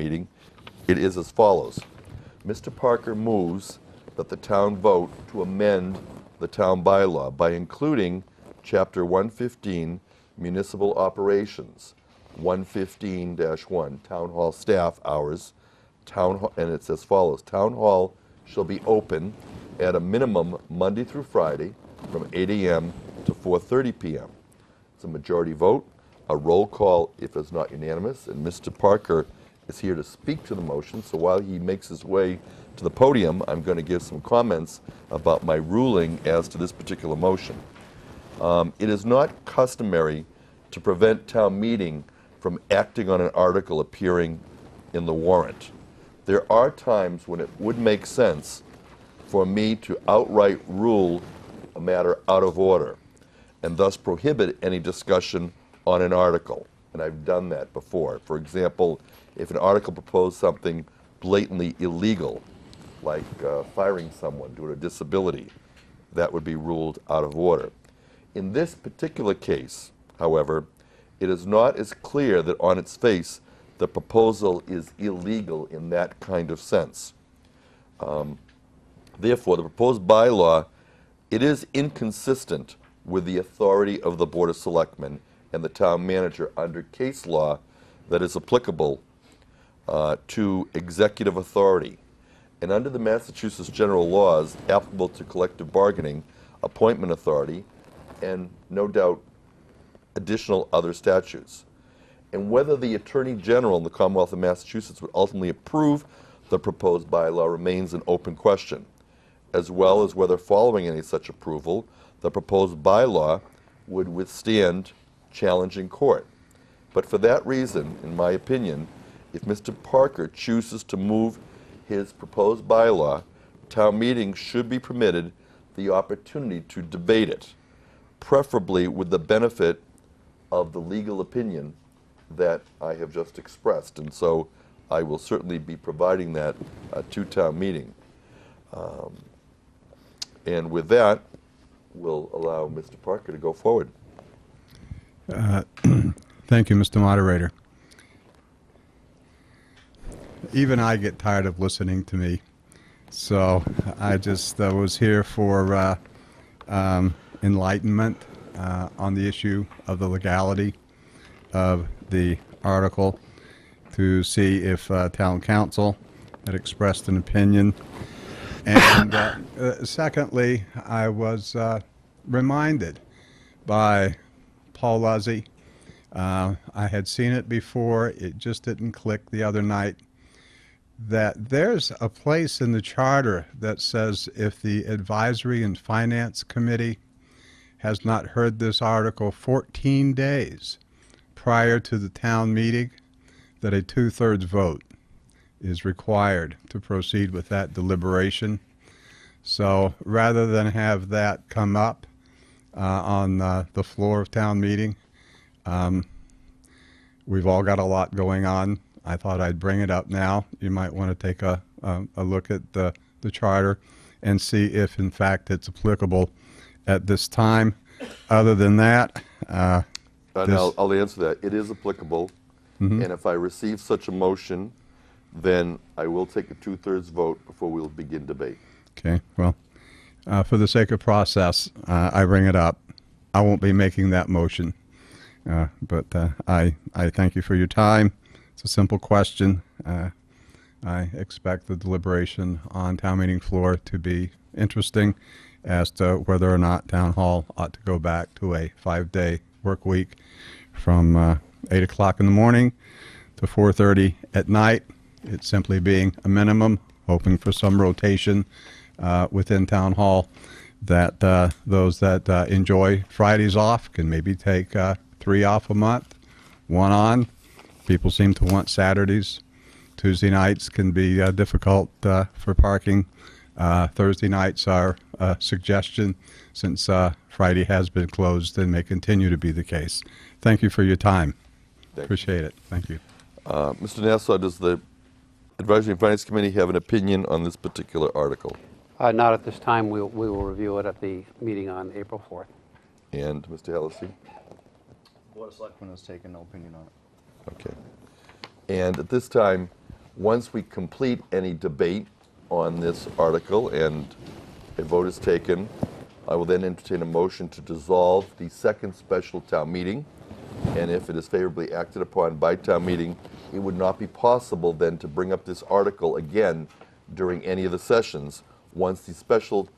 meeting. It is as follows. Mr. Parker moves that the town vote to amend the town bylaw by including Chapter 115, Municipal Operations, 115-1, Town Hall Staff Hours, and it's as follows. Town Hall shall be open at a minimum Monday through Friday from 8 a.m. to 4:30 p.m. It's a majority vote, a roll call if it's not unanimous, and Mr. Parker is here to speak to the motion, so while he makes his way to the podium, I'm going to give some comments about my ruling as to this particular motion. It is not customary to prevent town meeting from acting on an article appearing in the warrant. There are times when it would make sense for me to outright rule a matter out of order and thus prohibit any discussion on an article. And I've done that before. For example, if an article proposed something blatantly illegal, like firing someone due to a disability, that would be ruled out of order. In this particular case, however, it is not as clear that on its face the proposal is illegal in that kind of sense. Therefore, the proposed bylaw, it is inconsistent with the authority of the Board of Selectmen and the town manager under case law that is applicable to executive authority. And under the Massachusetts general laws applicable to collective bargaining, appointment authority, and no doubt additional other statutes. And whether the Attorney General in the Commonwealth of Massachusetts would ultimately approve the proposed bylaw remains an open question, as well as whether following any such approval, the proposed bylaw would withstand challenge in court. But for that reason, in my opinion, if Mr. Parker chooses to move his proposed bylaw, town meeting should be permitted the opportunity to debate it, preferably with the benefit of the legal opinion that I have just expressed. And so I will certainly be providing that to town meeting. And with that, we'll allow Mr. Parker to go forward. Thank you, Mr. Moderator. Even I get tired of listening to me, so I just was here for enlightenment on the issue of the legality of the article, to see if town council had expressed an opinion. And secondly, I was reminded by Paul Luzzi. I had seen it before, it just didn't click the other night, that there's a place in the charter that says if the Advisory and Finance Committee has not heard this article 14 days prior to the town meeting, that a 2/3 vote is required to proceed with that deliberation. So rather than have that come up on the floor of town meeting, we've all got a lot going on. I thought I'd bring it up now. You might want to take a look at the charter and see if in fact it's applicable at this time. Other than that, I'll answer that. It is applicable, and if I receive such a motion, then I will take a 2/3 vote before we'll begin debate. Okay, well, for the sake of process, I bring it up. I won't be making that motion, but I thank you for your time. It's a simple question. I expect the deliberation on town meeting floor to be interesting as to whether or not town hall ought to go back to a 5-day work week from 8 o'clock in the morning to 4:30 at night. It's simply being a minimum, hoping for some rotation within town hall, that those that enjoy Fridays off can maybe take 3 off a month, 1 on. People seem to want Saturdays. Tuesday nights can be difficult for parking. Thursday nights are a suggestion, since Friday has been closed and may continue to be the case. Thank you for your time. Appreciate it. Thank you. Mr. Nassau, does the Advisory and Finance Committee have an opinion on this particular article? Not at this time. We will review it at the meeting on April 4th. And Mr. Hellesy? Board of Selectmen has taken no opinion on it. Okay. And at this time, Once we complete any debate on this article and a vote is taken, I will then entertain a motion to dissolve the second special town meeting. And if it is favorably acted upon by town meeting, it would not be possible then to bring up this article again during any of the sessions once the special